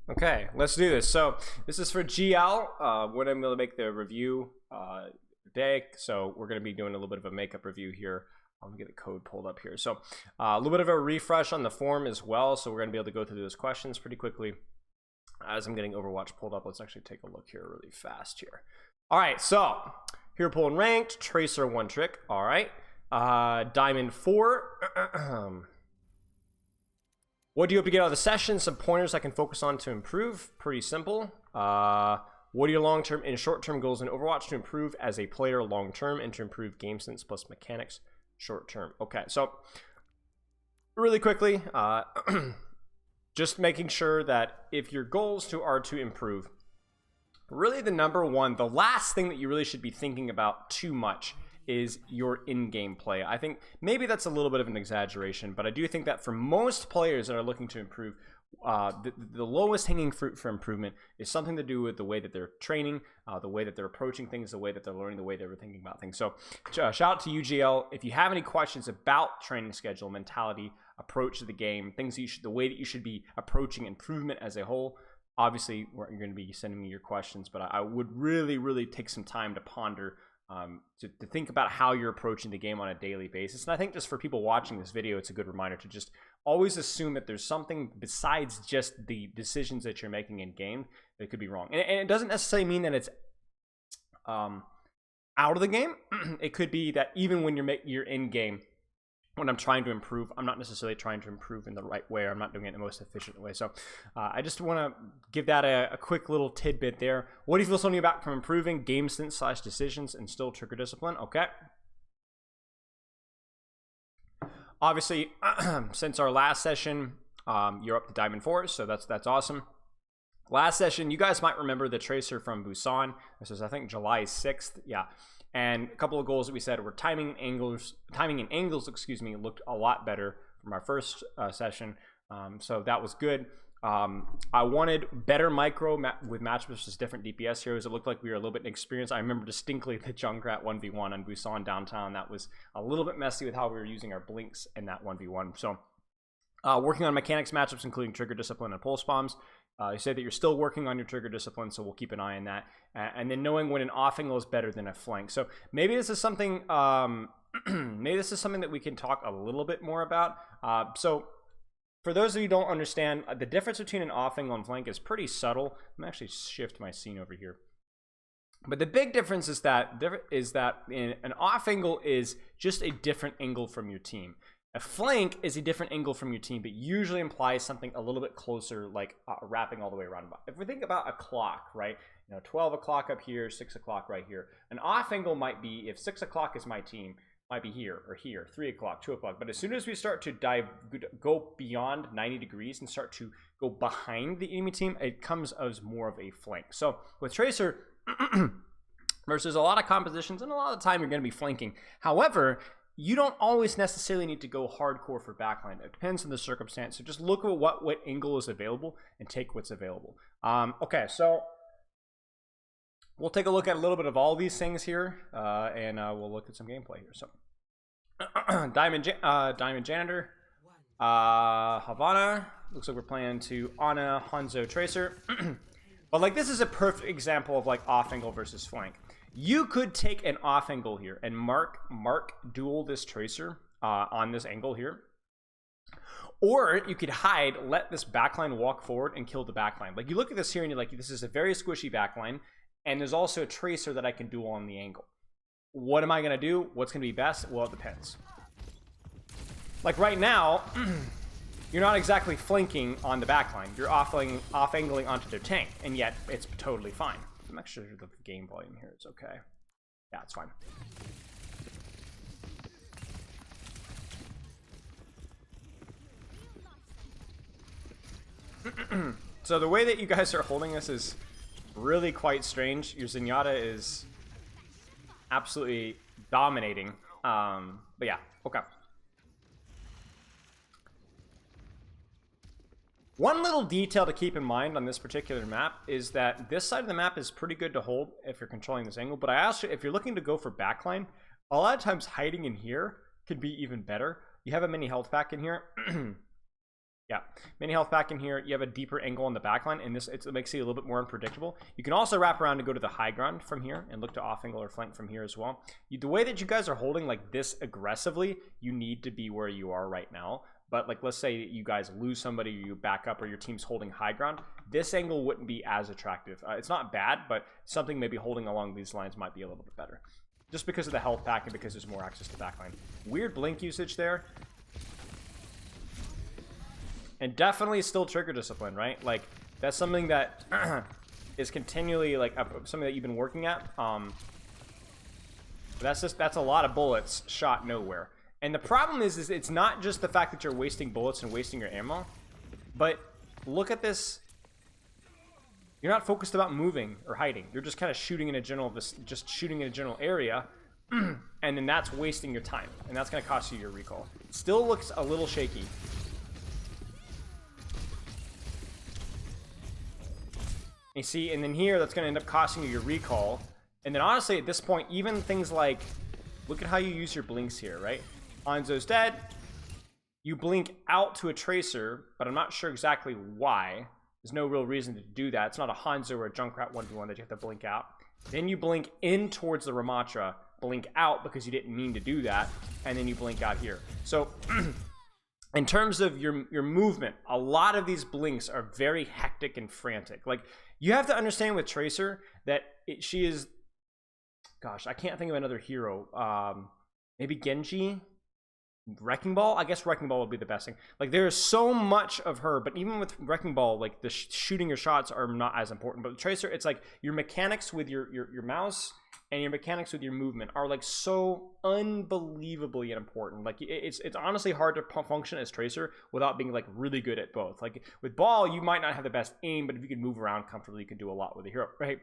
Okay, let's do this. So this is for GL. When I'm going to make the review today. So we're going to be doing a little bit of a makeup review here. I'm going to get the code pulled up here. So a little bit of a refresh on the form as well. So we're going to be able to go through those questions pretty quickly. As I'm getting Overwatch pulled up, let's actually take a look here really fast here. All right, so here pulling ranked, Tracer one trick. All right, Diamond 4. What do you hope to get out of the session? Some pointers I can focus on to improve. Pretty simple. What are your long-term and short-term goals in Overwatch to improve as a player long-term and to improve game sense plus mechanics short-term? Okay, so really quickly, just making sure that if your goals are to improve, really the number one, the last thing that you really should be thinking about too much is your in-game play. I think maybe that's a little bit of an exaggeration, but I do think that for most players that are looking to improve, the lowest hanging fruit for improvement is something to do with the way that they're training, the way that they're approaching things, the way that they're learning, the way they're thinking about things. So shout out to UGL. If you have any questions about training schedule, mentality, approach to the game, things that the way that you should be approaching improvement as a whole, obviously you're going to be sending me your questions, but I would really take some time to ponder, to think about how you're approaching the game on a daily basis. And I think just for people watching this video, it's a good reminder to just always assume that there's something besides just the decisions that you're making in game that could be wrong. And it doesn't necessarily mean that it's out of the game. It could be that even when you're in game, when I'm trying to improve, I'm not necessarily trying to improve in the right way, or I'm not doing it in the most efficient way. So I just want to give that a quick little tidbit there. What do you feel something about from improving game sense / decisions and still trigger discipline? Okay. Obviously, since our last session, you're up to Diamond 4, so that's awesome. Last session, you guys might remember the Tracer from Busan. This was, I think, July 6th. Yeah. And a couple of goals that we said were timing and angles, excuse me, looked a lot better from our first session. So that was good. I wanted better micro with match versus different DPS heroes. It looked like we were a little bit inexperienced. I remember distinctly the Junkrat 1v1 on Busan downtown. That was a little bit messy with how we were using our blinks in that 1v1. So working on mechanics matchups, including trigger discipline and pulse bombs. You say that you're still working on your trigger discipline, so we'll keep an eye on that. And then knowing when an off angle is better than a flank. So maybe this is something that we can talk a little bit more about. So for those of you who don't understand, the difference between an off angle and flank is pretty subtle. I'm gonna actually shift my scene over here. But the big difference is that an off angle is just a different angle from your team. A flank is a different angle from your team, but usually implies something a little bit closer, like wrapping all the way around. If we think about a clock, right? 12 o'clock up here, 6 o'clock right here. An off angle might be, if 6 o'clock is my team, might be here or here, 3 o'clock, 2 o'clock. But as soon as we start to go beyond 90 degrees and start to go behind the enemy team, it comes as more of a flank. So with Tracer, versus a lot of compositions, and a lot of the time you're going to be flanking. However, you don't always necessarily need to go hardcore for backline. It depends on the circumstance. So just look at what angle is available and take what's available. Okay, so we'll take a look at a little bit of all these things here, and we'll look at some gameplay here. So Diamond Janitor, Havana. Looks like we're playing to Ana, Hanzo, Tracer. But like this is a perfect example of like off angle versus flank. You could take an off angle here and mark duel this Tracer on this angle here. Or you could hide, let this backline walk forward and kill the backline. Like you look at this here and you're like, this is a very squishy backline. And there's also a Tracer that I can duel on the angle. What am I going to do? What's going to be best? Well, it depends. Like right now, you're not exactly flanking on the backline. You're off-angling onto their tank. And yet, it's totally fine. Make sure the game volume here is okay. Yeah, it's fine. So the way that you guys are holding this is really quite strange. Your Zenyatta is absolutely dominating. But yeah, okay. One little detail to keep in mind on this particular map is that this side of the map is pretty good to hold if you're controlling this angle, but if you're looking to go for backline, a lot of times hiding in here could be even better. You have a mini health pack in here. Yeah, mini health back in here. You have a deeper angle on the backline, and it makes it a little bit more unpredictable. You can also wrap around to go to the high ground from here and look to off angle or flank from here as well. The way that you guys are holding like this aggressively, you need to be where you are right now. But like, let's say you guys lose somebody, or you back up, or your team's holding high ground. This angle wouldn't be as attractive. It's not bad, but something maybe holding along these lines might be a little bit better. Just because of the health pack and because there's more access to backline. Weird blink usage there. And definitely still trigger discipline, right? Like, that's something that is continually, like, something that you've been working at. That's a lot of bullets shot nowhere. And the problem is it's not just the fact that you're wasting bullets and wasting your ammo, but look at this. You're not focused about moving or hiding. You're just kind of shooting in a general, area, and then that's wasting your time, and that's going to cost you your recall. It still looks a little shaky. You see, and then here, that's going to end up costing you your recall. And then honestly, at this point, even things like, look at how you use your blinks here, right? Hanzo's dead. You blink out to a Tracer, but I'm not sure exactly why. There's no real reason to do that. It's not a Hanzo or a Junkrat 1v1 that you have to blink out. Then you blink in towards the Ramatra, blink out because you didn't mean to do that, and then you blink out here. So in terms of your movement, a lot of these blinks are very hectic and frantic. Like, you have to understand with Tracer that she is, gosh, I can't think of another hero. Maybe Genji, Wrecking Ball. I guess Wrecking Ball would be the best thing. Like, there is so much of her, but even with Wrecking Ball, like the shooting your shots are not as important. But with Tracer, it's like your mechanics with your mouse and your mechanics with your movement are like so unbelievably important. Like, it's honestly hard to function as Tracer without being like really good at both. Like with Ball, you might not have the best aim, but if you can move around comfortably, you can do a lot with a hero, right?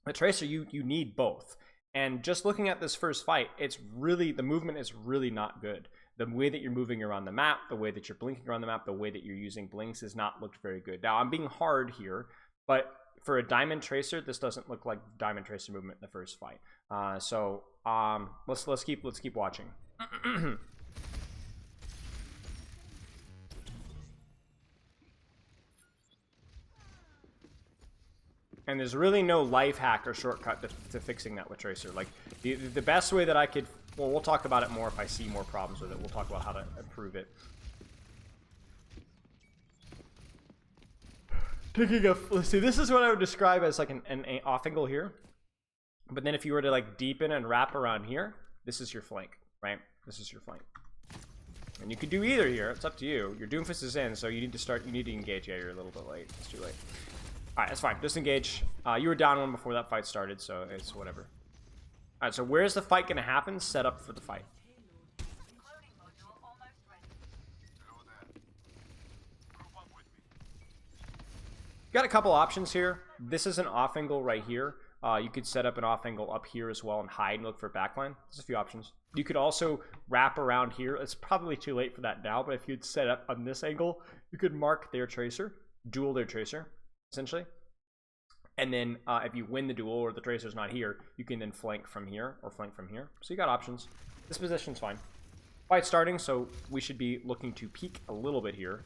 With Tracer, you need both. And just looking at this first fight, it's really, the movement is really not good. The way that you're moving around the map, the way that you're blinking around the map, the way that you're using blinks is not looked very good. Now, I'm being hard here, but for a Diamond Tracer, this doesn't look like Diamond Tracer movement in the first fight. Let's keep watching. And there's really no life hack or shortcut to fixing that with Tracer. Like, the best way that I could, well, we'll talk about it more if I see more problems with it. We'll talk about how to improve it. Let's see, this is what I would describe as like an off angle here. But then if you were to like deepen and wrap around here, this is your flank, right? This is your flank. And you could do either here. It's up to you. Your Doomfist is in, so you need to engage. Yeah, you're a little bit late. It's too late. Alright, that's fine. Disengage. You were down one before that fight started, so it's whatever. Alright, so where's the fight going to happen? Set up for the fight. You got a couple options here. This is an off angle right here. You could set up an off angle up here as well and hide and look for backline. There's a few options. You could also wrap around here. It's probably too late for that now, but if you'd set up on this angle, you could mark their Tracer, duel their Tracer, essentially. And then if you win the duel or the Tracer's not here, you can then flank from here or flank from here. So you got options. This position's fine. Fight's starting, so we should be looking to peek a little bit here.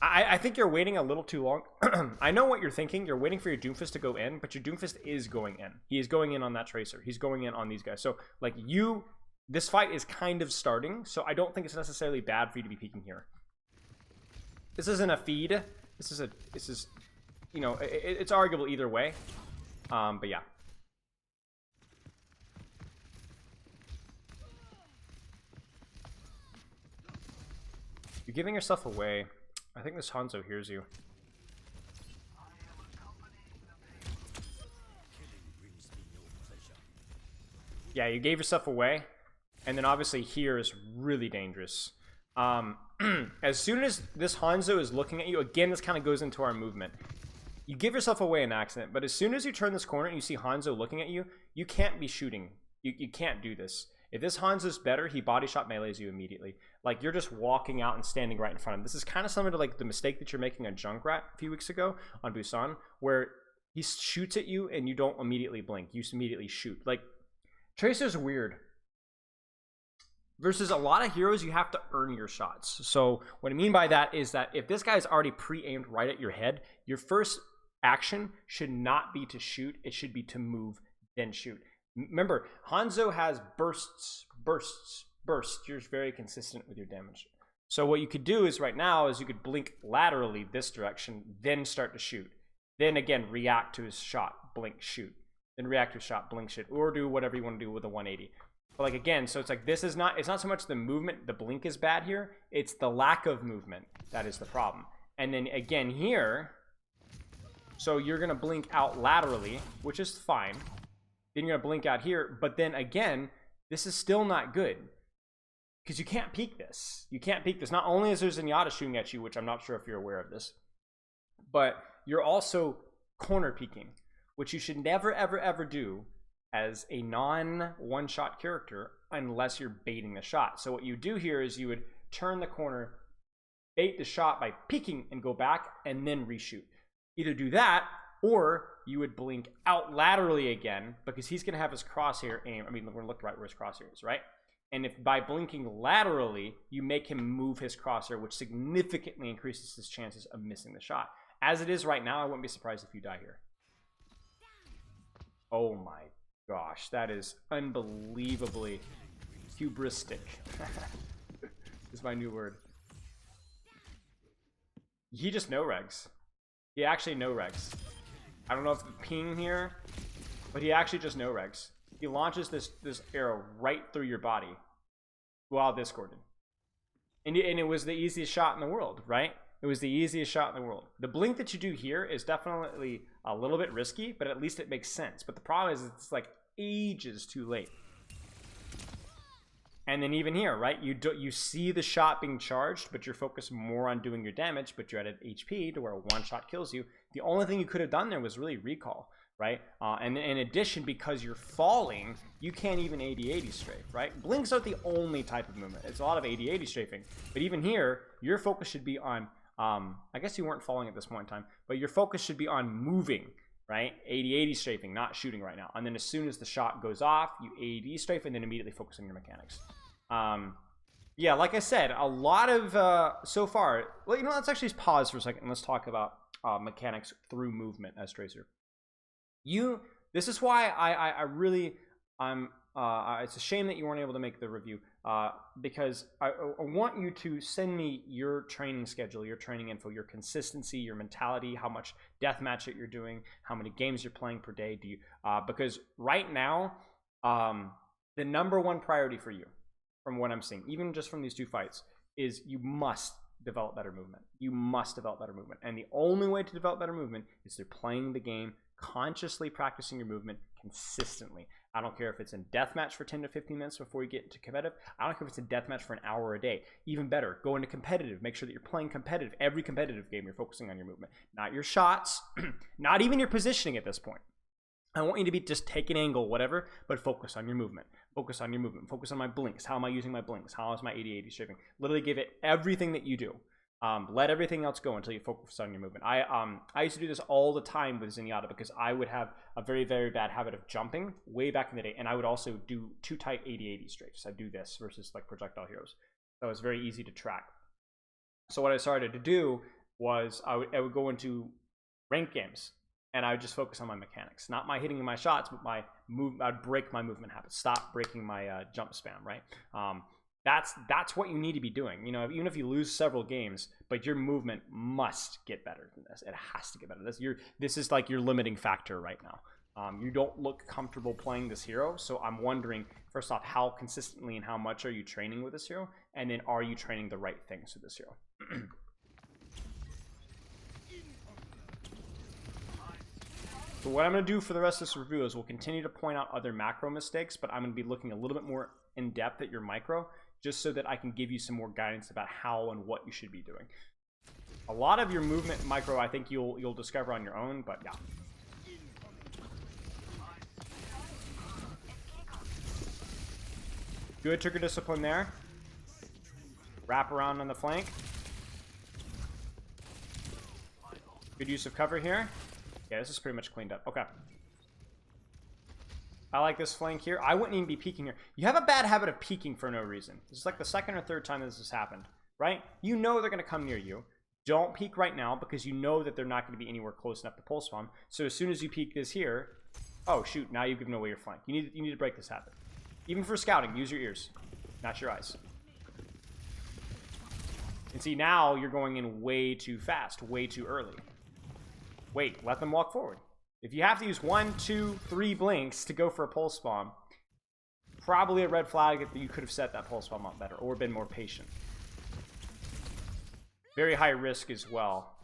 I think you're waiting a little too long. I know what you're thinking. You're waiting for your Doomfist to go in, but your Doomfist is going in. He is going in on that Tracer. He's going in on these guys. So, like, this fight is kind of starting, so I don't think it's necessarily bad for you to be peeking here. This isn't a feed. This is, you know, it's arguable either way. But yeah. You're giving yourself away. I think this Hanzo hears you. Yeah, you gave yourself away. And then obviously here is really dangerous. As soon as this Hanzo is looking at you, again, this kind of goes into our movement. You give yourself away in accident, but as soon as you turn this corner and you see Hanzo looking at you, you can't be shooting. You can't do this. If this Hanzo's better, he body shot melees you immediately. Like, you're just walking out and standing right in front of him. This is kind of similar to like the mistake that you're making on Junkrat a few weeks ago on Busan, where he shoots at you and you don't immediately blink. You immediately shoot. Like, Tracer's weird. Versus a lot of heroes, you have to earn your shots. So what I mean by that is that if this guy's already pre-aimed right at your head, your first action should not be to shoot. It should be to move, then shoot. Remember, Hanzo has bursts. You're very consistent with your damage. So what you could do is right now is you could blink laterally this direction, then start to shoot. Then again, react to his shot, blink, shoot. Then react to his shot, blink, shoot. Or do whatever you want to do with a 180. But like again, so it's like this is not, it's not so much the movement, the blink is bad here. It's the lack of movement that is the problem. And then again here, so you're going to blink out laterally, which is fine. Then you're going to blink out here. But then again, this is still not good. Because you can't peek this. You can't peek this. Not only is there Zenyatta shooting at you, which I'm not sure if you're aware of this, but you're also corner peeking, which you should never, ever, ever do as a non-one-shot character unless you're baiting the shot. So what you do here is you would turn the corner, bait the shot by peeking and go back, and then reshoot. Either do that, or you would blink out laterally again, because he's going to have his crosshair aim. I mean, we're going to look right where his crosshair is, right? And if by blinking laterally, you make him move his crosshair, which significantly increases his chances of missing the shot. As it is right now, I wouldn't be surprised if you die here. Oh my gosh, that is unbelievably hubristic. Is my new word. He just no-regs. He actually no-regs. I don't know if the ping here, but he actually just no-regs. He launches this arrow right through your body while discorded. And it was the easiest shot in the world, right? It was the easiest shot in the world. The blink that you do here is definitely a little bit risky, but at least it makes sense. But the problem is it's like ages too late. And then even here, right? You see the shot being charged, but you're focused more on doing your damage, but you're at an HP to where a one shot kills you. The only thing you could have done there was really recall, right? And in addition, because you're falling, you can't even 80-80 strafe, right? Blinks aren't the only type of movement. It's a lot of 80-80 strafing. But even here, your focus should be on, I guess you weren't falling at this point in time, but your focus should be on moving, right? 80-80 strafing, not shooting right now. And then as soon as the shot goes off, you 80 strafe and then immediately focus on your mechanics. Yeah, like I said, a lot of, so far, well, you know, let's actually pause for a second and let's talk about mechanics through movement as Tracer. This is why I really, it's a shame that you weren't able to make the review, because I want you to send me your training schedule, your training info, your consistency, your mentality, how much deathmatch that you're doing, how many games you're playing per day. Do you, because right now, the number one priority for you, from what I'm seeing, even just from these two fights, is you must develop better movement. You must develop better movement. And the only way to develop better movement is through playing the game, consciously practicing your movement consistently. I don't care if it's in deathmatch for 10 to 15 minutes before you get into competitive. I don't care if it's a deathmatch for an hour a day. Even better, go into competitive. Make sure that you're playing competitive. Every competitive game, you're focusing on your movement. Not your shots, not even your positioning at this point. I want you to be just take an angle, whatever, but focus on your movement. Focus on your movement. Focus on my blinks. How am I using my blinks? How is my 80-80 strafing? Literally give it everything that you do. Let everything else go until you focus on your movement. I used to do this all the time with Zenyatta because I would have a very, very bad habit of jumping way back in the day, and I would also do too tight 80-80 strafes. I'd do this versus like projectile heroes. So it was very easy to track. So what I started to do was I would go into ranked games, and I would just focus on my mechanics, not my hitting my shots, but my move. I'd break my movement habits, stop breaking my jump spam, right? That's what you need to be doing. You know, even if you lose several games, but your movement must get better than this. It has to get better. This is like your limiting factor right now. You don't look comfortable playing this hero, so I'm wondering, first off, how consistently and how much are you training with this hero, and then are you training the right things with this hero? So what I'm going to do for the rest of this review is we'll continue to point out other macro mistakes, but I'm going to be looking a little bit more in depth at your micro, just so that I can give you some more guidance about how and what you should be doing. A lot of your movement micro, I think you'll discover on your own, but yeah. Good trigger discipline there. Wrap around on the flank. Good use of cover here. Yeah, this is pretty much cleaned up. Okay. I like this flank here. I wouldn't even be peeking here. You have a bad habit of peeking for no reason. This is like the second or third time this has happened, right? You know they're going to come near you. Don't peek right now because you know that they're not going to be anywhere close enough to pulse bomb. So as soon as you peek this here, oh shoot, now you've given away your flank. You need to break this habit. Even for scouting, use your ears, not your eyes. And see, now you're going in way too fast, way too early. Wait, let them walk forward. If you have to use 1, 2, 3 blinks to go for a pulse bomb, probably a red flag that you could have set that pulse bomb up better or been more patient. Very high risk as well.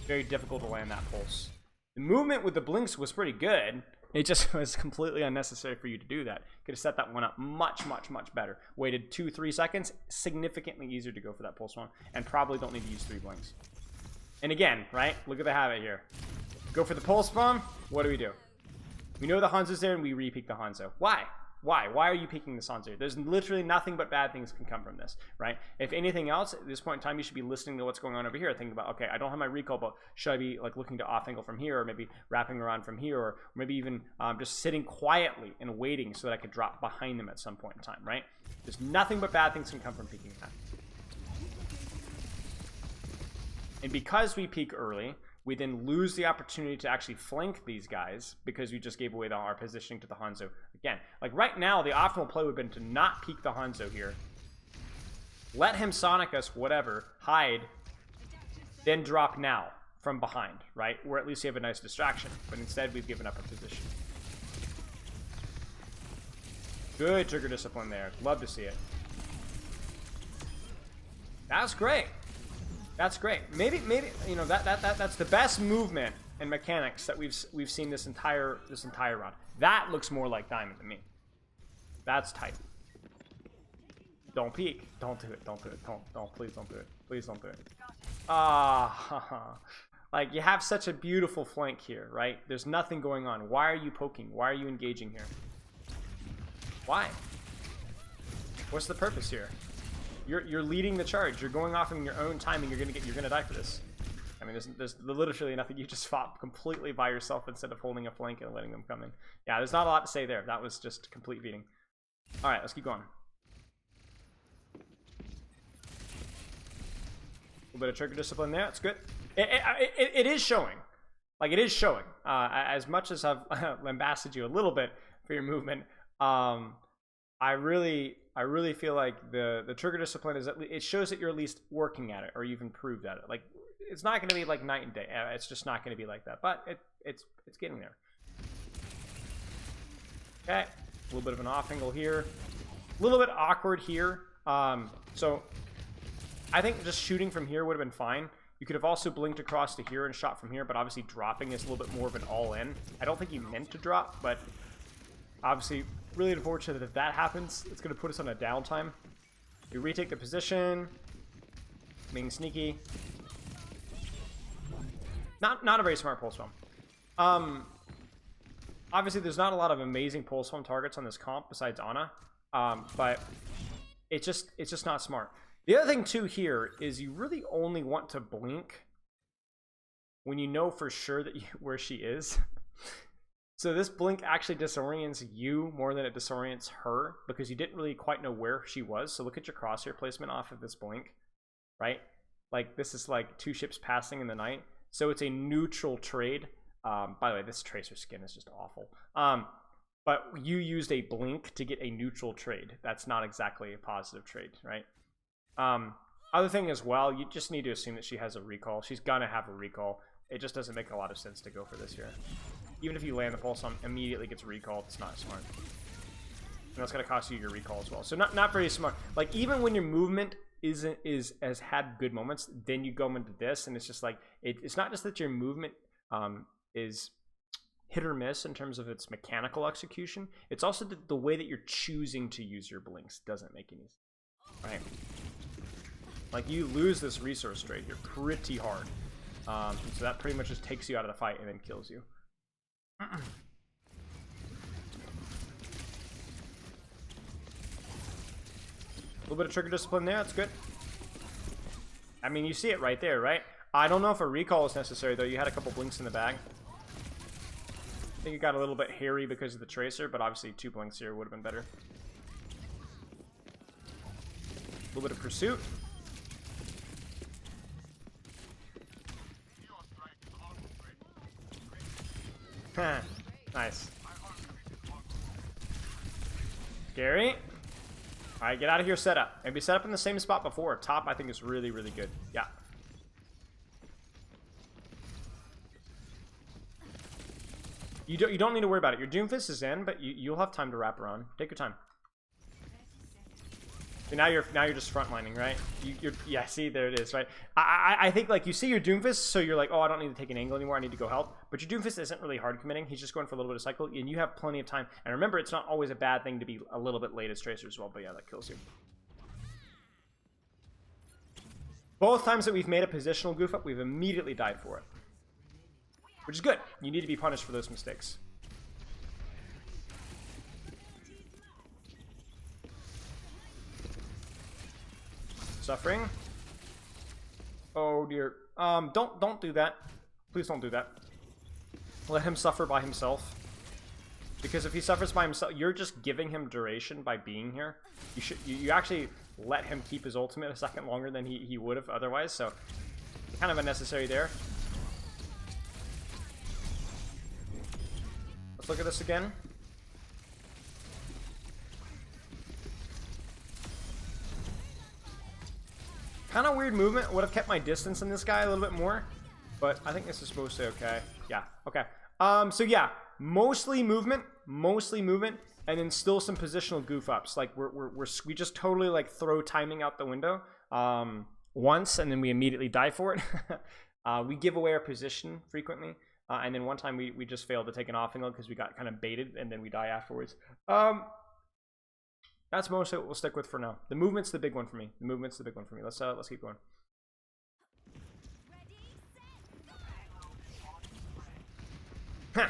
Very difficult to land that pulse. The movement with the blinks was pretty good. It just was completely unnecessary for you to do that. Could have set that one up much, much, much better. Waited 2, 3 seconds. Significantly easier to go for that pulse bomb. And probably don't need to use 3 blinks. And again, right? Look at the habit here. Go for the pulse bomb. What do? We know the Hanzo's there and we re-peek the Hanzo. Why? Why? Why are you peeking this Hanzo? There's literally nothing but bad things can come from this, right? If anything else, at this point in time, you should be listening to what's going on over here. Thinking about, okay, I don't have my recall, but should I be like looking to off angle from here, or maybe wrapping around from here, or maybe even just sitting quietly and waiting so that I could drop behind them at some point in time, right? There's nothing but bad things can come from peeking that. And because we peek early, we then lose the opportunity to actually flank these guys because we just gave away our positioning to the Hanzo. Again, like right now, the optimal play would have been to not peek the Hanzo here. Let him Sonic us, whatever, hide, then drop now from behind, right? Or at least you have a nice distraction. But instead, we've given up our position. Good trigger discipline there. Love to see it. That's great. That's great. Maybe you know that's the best movement and mechanics that we've seen this entire round. That looks more like Diamond to me. That's tight. Don't peek. Don't do it. Don't do it. Don't. Please don't do it. Please don't do it. Like you have such a beautiful flank here, right? There's nothing going on. Why are you poking? Why are you engaging here? Why? What's the purpose here? You're leading the charge. You're going off in your own timing. You're gonna die for this. I mean, there's literally nothing. You just fought completely by yourself instead of holding a flank and letting them come in. Yeah, there's not a lot to say there. That was just complete beating. All right, let's keep going. A little bit of trigger discipline there. That's good. It is showing. Like it is showing. As much as I've lambasted you a little bit for your movement, I really feel like the trigger discipline is it shows that you're at least working at it or you've improved at it. Like it's not going to be like night and day. It's just not going to be like that. But it's getting there. Okay, a little bit of an off angle here, a little bit awkward here. So I think just shooting from here would have been fine. You could have also blinked across to here and shot from here, but obviously dropping is a little bit more of an all-in. I don't think he meant to drop, but obviously really unfortunate that if that happens, it's going to put us on a downtime. We retake the position, being sneaky. Not a very smart pulse bomb. Obviously, there's not a lot of amazing pulse bomb targets on this comp besides Ana, but it's just not smart. The other thing too here is you really only want to blink when you know for sure that where she is. So this blink actually disorients you more than it disorients her because you didn't really quite know where she was. So look at your crosshair placement off of this blink, right? Like this is like 2 ships passing in the night. So it's a neutral trade. By the way, this Tracer skin is just awful. But you used a blink to get a neutral trade. That's not exactly a positive trade, right? Other thing as well, you just need to assume that she has a recall. She's gonna have a recall. It just doesn't make a lot of sense to go for this here. Even if you land the pulse on, immediately gets recalled. It's not smart. And that's gonna cost you your recall as well. So not very smart. Like even when your movement has had good moments, then you go into this, and it's just like it's not just that your movement is hit or miss in terms of its mechanical execution. It's also the way that you're choosing to use your blinks doesn't make any sense, right? Like you lose this resource trade here pretty hard. So that pretty much just takes you out of the fight and then kills you. A little bit of trigger discipline there. That's good. I mean, you see it right there, right? I don't know if a recall is necessary, though. You had a couple blinks in the bag. I think it got a little bit hairy because of the Tracer, but obviously 2 blinks here would have been better. A little bit of pursuit. Nice. Scary. Alright, get out of here, set up. Maybe set up in the same spot before. Top, I think, is really, really good. Yeah. You don't need to worry about it. Your Doomfist is in, but you'll have time to wrap around. Take your time. So now you're just frontlining, right? Yeah, see, there it is, right? I think, like, you see your Doomfist, so you're like, oh, I don't need to take an angle anymore, I need to go help. But your Doomfist isn't really hard committing. He's just going for a little bit of cycle, and you have plenty of time. And remember, it's not always a bad thing to be a little bit late as Tracer as well, but yeah, that kills you. Both times that we've made a positional goof up, we've immediately died for it. Which is good. You need to be punished for those mistakes. Suffering. Oh dear. Don't do that. Please don't do that. Let him suffer by himself. Because if he suffers by himself, you're just giving him duration by being here. You actually let him keep his ultimate a second longer than he would have otherwise, so kind of unnecessary there. Let's look at this again. Kind of weird movement. Would have kept my distance in this guy a little bit more, but I think this is supposed to okay. Yeah, okay. So yeah, mostly movement, and then still some positional goof ups. Like we just totally like throw timing out the window once, and then we immediately die for it. We give away our position frequently. And then one time we just failed to take an off angle because we got kind of baited, and then we die afterwards. That's mostly what we'll stick with for now. The movement's the big one for me. Let's keep going. Huh.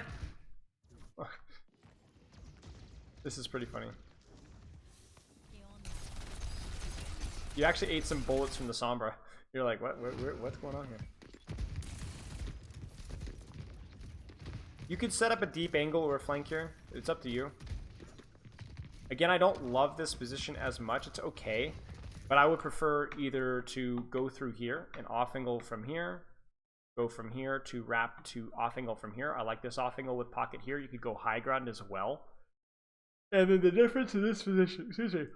This is pretty funny. You actually ate some bullets from the Sombra. You're like, what's going on here? You could set up a deep angle or a flank here. It's up to you. Again, I don't love this position as much. It's okay. But I would prefer either to go through here and off angle from here. Go from here to wrap to off angle from here. I like this off angle with pocket here. You could go high ground as well. And then the difference in this position, excuse me,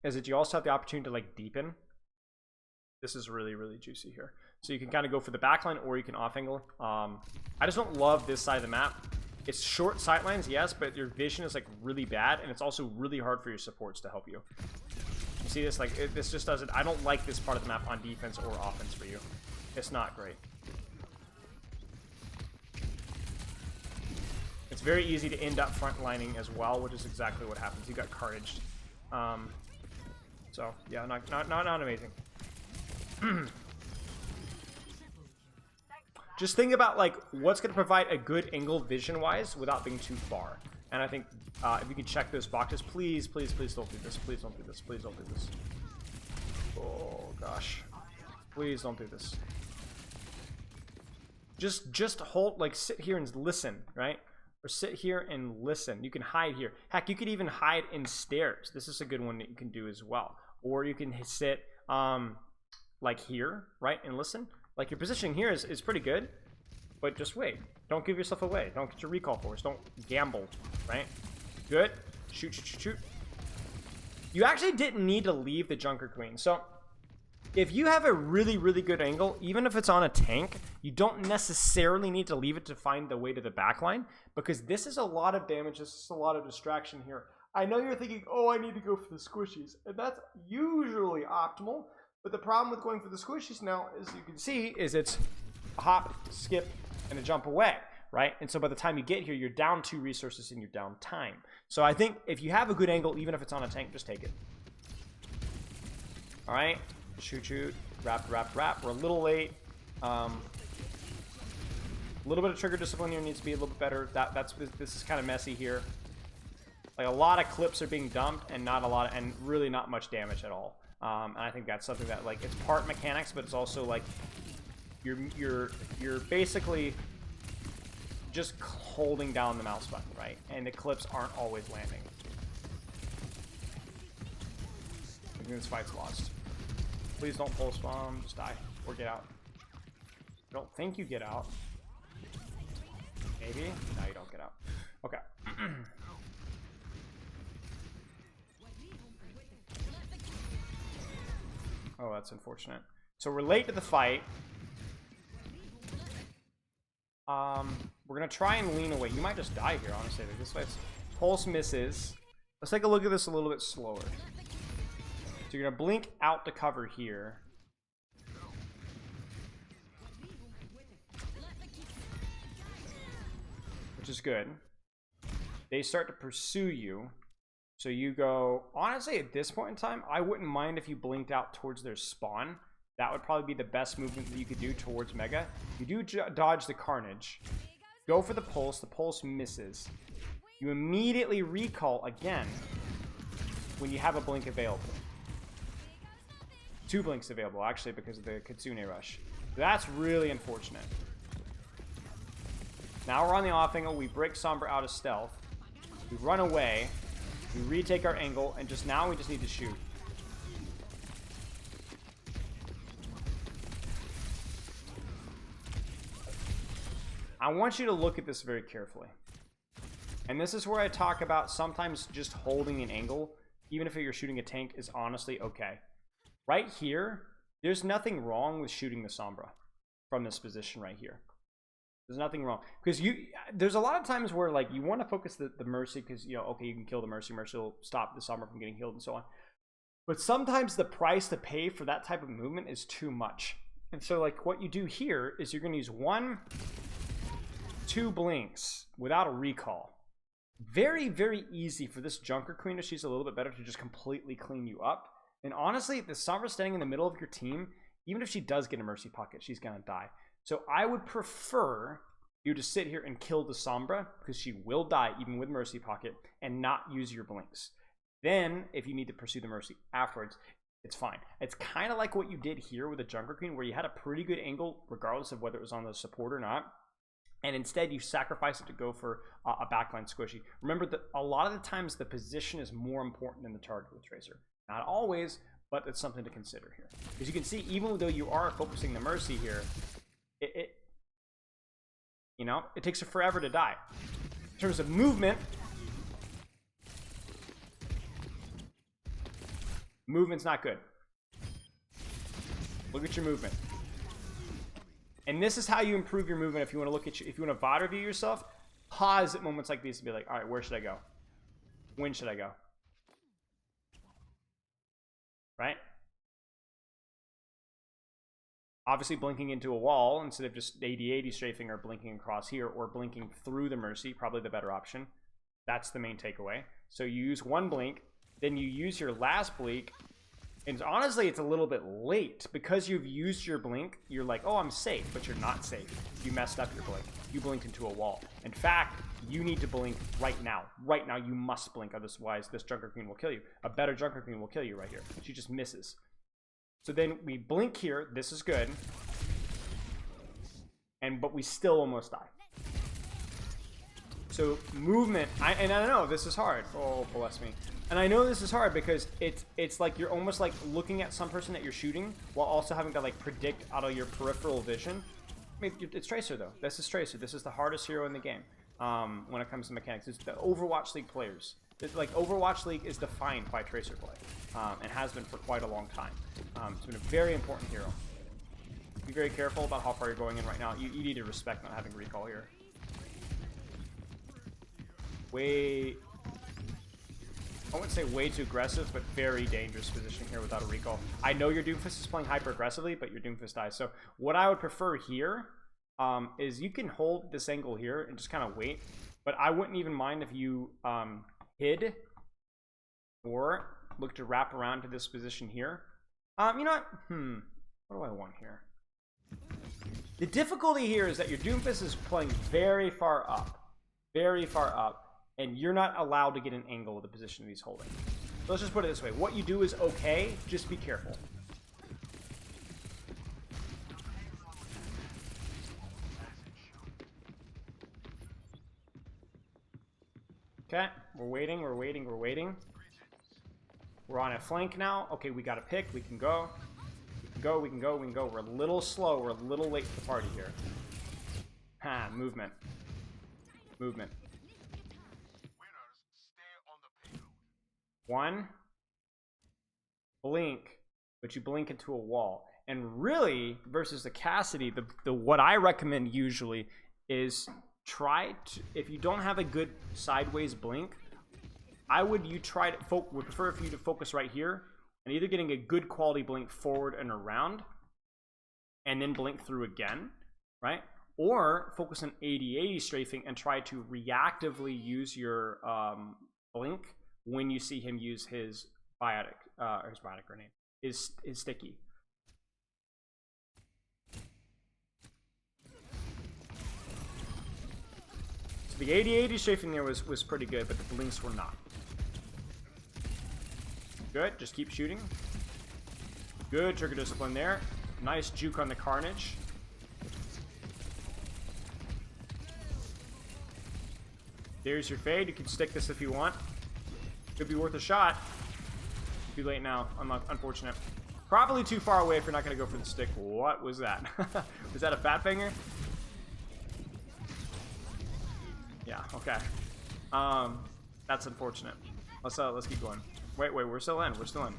is that you also have the opportunity to like deepen. This is really, really juicy here. So you can kind of go for the backline or you can off angle. I just don't love this side of the map. It's short sightlines, yes, but your vision is like really bad, and it's also really hard for your supports to help you. You see this? Like this just doesn't. I don't like this part of the map on defense or offense for you. It's not great. It's very easy to end up frontlining as well, which is exactly what happens. You got carnaged. So yeah, not amazing. Just think about like what's going to provide a good angle vision-wise without being too far. And I think if you can check those boxes, please don't do this. Please don't do this. Please don't do this. Oh gosh, please don't do this. Just hold, like sit here and listen, right? Or sit here and listen. You can hide here. Heck, you could even hide in stairs. This is a good one that you can do as well. Or you can sit like here, right, and listen. Like your positioning here is pretty good, but just wait. Don't give yourself away. Don't get your recall force. Don't gamble, right? Good. Shoot. You actually didn't need to leave the Junker Queen. So if you have a really, really good angle, even if it's on a tank, you don't necessarily need to leave it to find the way to the backline, because this is a lot of damage. This is a lot of distraction here. I know you're thinking, oh, I need to go for the squishies, and that's usually optimal. But the problem with going for the squishies now, as you can see, is it's a hop, skip, and a jump away, right? And so by the time you get here, you're down 2 resources and you're down time. So I think if you have a good angle, even if it's on a tank, just take it. All right, shoot, wrap. We're a little late. A little bit of trigger discipline here needs to be a little bit better. This is kind of messy here. Like a lot of clips are being dumped and not a lot, and really not much damage at all. And I think that's something that, like, it's part mechanics, but it's also like you're basically just holding down the mouse button, right? And the clips aren't always landing. I think this fight's lost. Please don't pulse bomb. Just die. Or get out. I don't think you get out. Maybe? No, you don't get out. Okay. Oh, that's unfortunate. So we're late to the fight. We're gonna try and lean away. You might just die here, honestly. Like, this fight's pulse misses. Let's take a look at this a little bit slower. So you're gonna blink out to cover here. Which is good. They start to pursue you. So you go, honestly, at this point in time, I wouldn't mind if you blinked out towards their spawn. That would probably be the best movement that you could do towards Mega. You do dodge the Carnage. Go for the pulse misses. You immediately recall again when you have a blink available. 2 blinks available, actually, because of the Kitsune Rush. That's really unfortunate. Now we're on the off angle. We break Sombra out of stealth. We run away. We retake our angle, and just now we just need to shoot. I want you to look at this very carefully. And this is where I talk about sometimes just holding an angle, even if you're shooting a tank, is honestly okay. Right here, there's nothing wrong with shooting the Sombra from this position right here. There's nothing wrong, because there's a lot of times where like you want to focus the Mercy, because you know, okay, you can kill the Mercy will stop the Sombra from getting healed and so on. But sometimes the price to pay for that type of movement is too much. And so like what you do here is you're going to use 1, 2 blinks without a recall. Very, very easy for this Junker Queen, if she's a little bit better, to just completely clean you up. And honestly, the Sombra standing in the middle of your team, even if she does get a Mercy pocket, she's going to die. So I would prefer you to sit here and kill the Sombra, because she will die even with Mercy pocket, and not use your blinks. Then, if you need to pursue the Mercy afterwards, it's fine. It's kind of like what you did here with the Junker Queen, where you had a pretty good angle, regardless of whether it was on the support or not. And instead, you sacrifice it to go for a backline squishy. Remember that a lot of the times, the position is more important than the target with Tracer. Not always, but it's something to consider here. As you can see, even though you are focusing the Mercy here, you know, it takes her forever to die. In terms of movement, movement's not good. Look at your movement. And this is how you improve your movement. If you want to look at if you want to VOD review yourself, pause at moments like these and be like, all right, where should I go? When should I go? Right? Obviously, blinking into a wall instead of just 80-80 strafing, or blinking across here, or blinking through the Mercy, probably the better option. That's the main takeaway. So you use 1 blink, then you use your last blink, and honestly, it's a little bit late. Because you've used your blink, you're like, oh, I'm safe, but you're not safe. You messed up your blink. You blinked into a wall. In fact, you need to blink right now. Right now, you must blink, otherwise this Junker Queen will kill you. A better Junker Queen will kill you right here. She just misses. So then we blink here. This is good. But we still almost die. So movement, and I know this is hard. Oh, bless me. And I know this is hard because it's like you're almost like looking at some person that you're shooting while also having to like predict out of your peripheral vision. I mean, it's Tracer though. This is Tracer. This is the hardest hero in the game when it comes to mechanics. It's the Overwatch League players. It's like Overwatch League is defined by Tracer play and has been for quite a long time. It's been a very important hero. Be very careful about how far you're going in right now. You need to respect not having recall here. I wouldn't say way too aggressive, but very dangerous position here without a recall. I know your Doomfist is playing hyper aggressively, but your Doomfist dies. So what I would prefer here is you can hold this angle here and just kind of wait. But I wouldn't even mind if you hid or look to wrap around to this position here. You know what? What do I want here? The difficulty here is that your Doomfist is playing very far up. Very far up. And you're not allowed to get an angle of the position that he's holding. So let's just put it this way. What you do is okay, just be careful. Okay, we're waiting, we're waiting, we're waiting. We're on a flank now. Okay, we got a pick. We can go. We can go, we can go, we can go. We're a little slow. We're a little late to the party here. Ha, movement. Movement. One. Blink. But you blink into a wall. And really, versus the Cassidy, the what I recommend usually is try to, if you don't have a good sideways blink, would prefer for you to focus right here and either getting a good quality blink forward and around and then blink through again, right? Or focus on 80-80 strafing and try to reactively use your blink when you see him use his biotic, or his biotic grenade, his sticky. So the 80-80 strafing there was pretty good, but the blinks were not. Good, just keep shooting. Good trigger discipline there. Nice juke on the Carnage. There's your fade. You can stick this if you want. Could be worth a shot. Too late now. Unfortunate. Probably too far away if you're not going to go for the stick. What was that? Was that a fat finger? Yeah, okay. That's unfortunate. Let's keep going. Wait, we're still in. We're still in.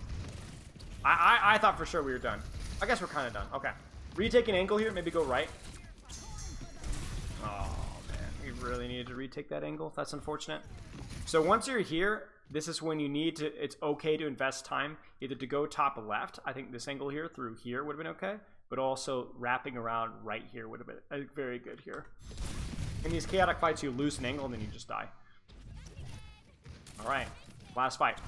I thought for sure we were done. I guess we're kind of done. Okay. Retake an angle here. Maybe go right. Oh, man. We really needed to retake that angle. That's unfortunate. So once you're here, this is when you need to... It's okay to invest time either to go top left. I think this angle here through here would have been okay. But also wrapping around right here would have been very good here. In these chaotic fights, you lose an angle and then you just die. All right. Last fight.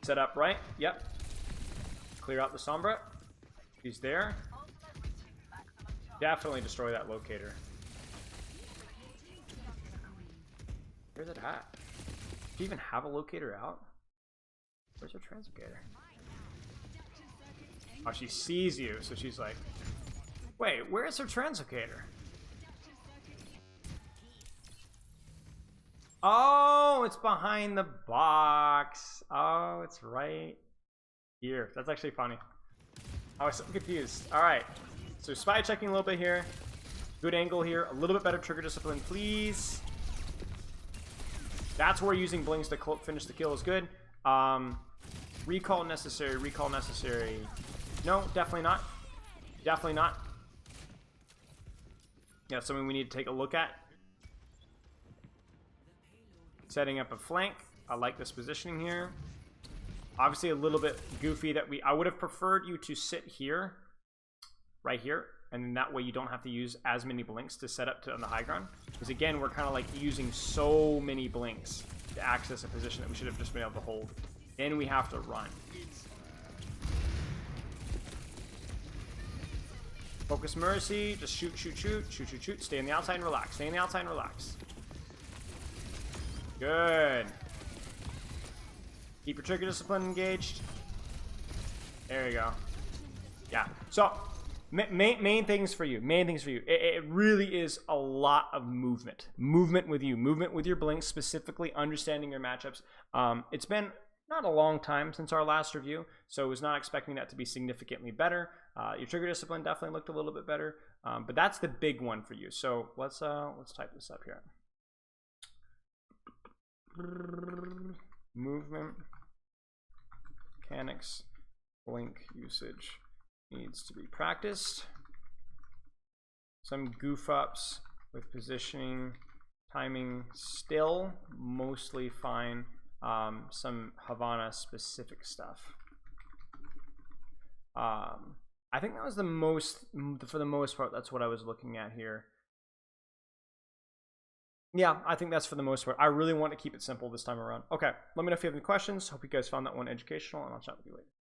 Set up right. Yep. Clear out the Sombra. He's there. Definitely destroy that locator. Where's it at? Do you even have a locator out? Where's her translocator? Oh, she sees you, so she's like, wait, where's her translocator? Oh, it's behind the box. Oh, it's right here. That's actually funny. I was so confused. All right. So spy checking a little bit here. Good angle here. A little bit better trigger discipline, please. That's where using blinks to finish the kill is good. Recall necessary. Recall necessary. No, definitely not. Definitely not. Yeah, something we need to take a look at. Setting up a flank. I like this positioning here. Obviously a little bit goofy that I would have preferred you to sit here, right here, and then that way you don't have to use as many blinks to set up on the high ground. Because again, we're kind of like using so many blinks to access a position that we should have just been able to hold. Then we have to run. Focus Mercy, just shoot, shoot, shoot, shoot, shoot, shoot. Stay on the outside and relax. Stay on the outside and relax. Good. Keep your trigger discipline engaged. There you go. Yeah. So, main things for you. Main things for you. It really is a lot of movement. Movement with you. Movement with your blinks, specifically understanding your matchups. It's been not a long time since our last review, so I was not expecting that to be significantly better. Your trigger discipline definitely looked a little bit better, but that's the big one for you. So let's type this up here. Movement, mechanics, blink usage needs to be practiced. Some goof ups with positioning, timing still mostly fine. Some Havana specific stuff. I think that was the most, for the most part, that's what I was looking at here. Yeah, I think that's for the most part. I really want to keep it simple this time around. Okay, let me know if you have any questions. Hope you guys found that one educational, and I'll chat with you later.